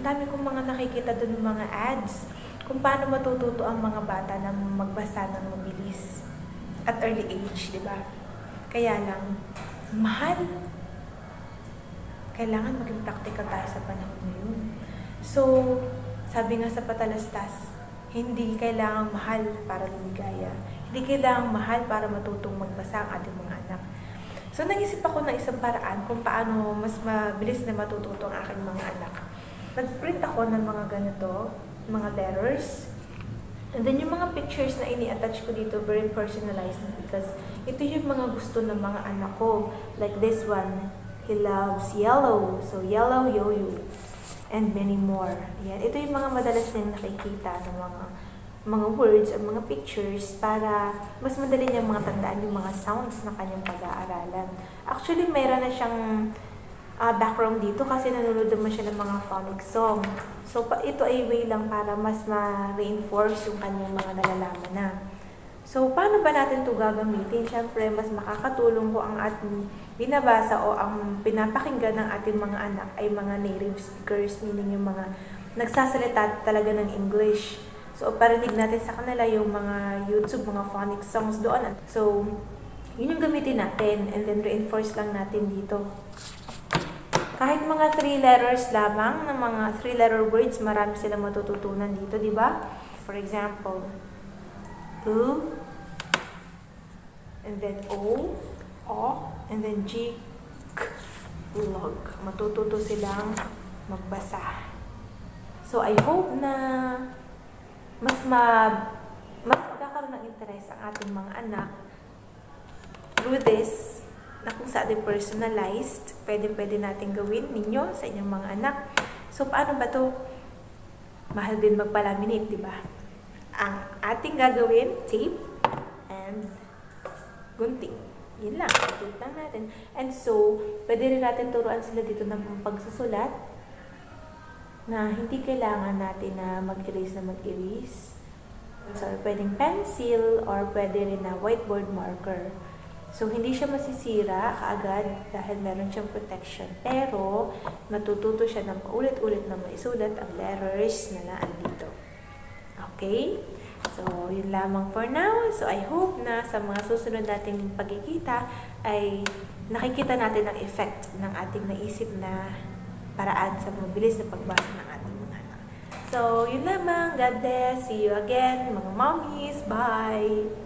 ang dami kong mga nakikita doon ng mga ads kung paano matututo ang mga bata na magbasa ng mabilis at early age, di ba? Kaya lang, mahal. Kailangan maging practical tayo sa panahon ngayon. So, sabi nga sa patalastas, hindi kailangang mahal para lumigaya. Hindi kailangang mahal para matutong magbasa ang ating mga anak. So, nag-isip ako ng isang paraan kung paano mas mabilis na matututo ang aking mga anak. Nag-print ako ng mga ganito, mga letters. And then, yung mga pictures na ini-attach ko dito, very personalized because ito yung mga gusto ng mga anak ko. Like this one, he loves yellow. So, yellow yo-yo. And many more. Yan. Ito yung mga madalas niyang nakikita ng mga words o mga pictures para mas madali niyang mga tandaan yung mga sounds na kanyang pag-aaralan. Actually, meron na siyang background dito kasi nanonood naman siya ng mga phonic song. So, ito ay way lang para mas ma-reinforce yung kanyang mga nalalaman na. So, paano ba natin ito gagamitin? Siyempre, mas makakatulong ko ang ating binabasa o ang pinapakinggan ng ating mga anak ay mga native speakers, meaning yung mga nagsasalita talaga ng English. So, parinig natin sa kanila yung mga YouTube, mga phonic songs doon. So, yun yung gamitin natin and then reinforce lang natin dito. Kahit mga 3 letters lamang, ng mga 3-letter words, marami silang matututunan dito, di ba? For example, U, and then O, and then G, K, log. Matututo silang magbasa. So, I hope na mas magkakaroon ng interes ang ating mga anak through this na kung sa ating personalized, pwede natin gawin ninyo sa inyong mga anak. So, paano ba to? Mahal din magpalaminate, di ba? Ang ating gagawin, tape and gunting. Yun lang, tape lang natin. And so, pwede rin natin turuan sila dito ng pagsusulat na hindi kailangan natin na mag-erase na mag-erase. So, pwedeng pencil or pwede rin na whiteboard marker. So, hindi siya masisira kaagad dahil meron siyang protection. Pero, matututo siya na paulit-ulit na maisulat ang letters na naandito. Okay? So, yun lamang for now. So, I hope na sa mga susunod nating pagkikita ay nakikita natin ang effect ng ating naisip na paraan sa mabilis na pagbasa ng ating mga anak. So, yun lamang. God bless. See you again, mga mommies. Bye!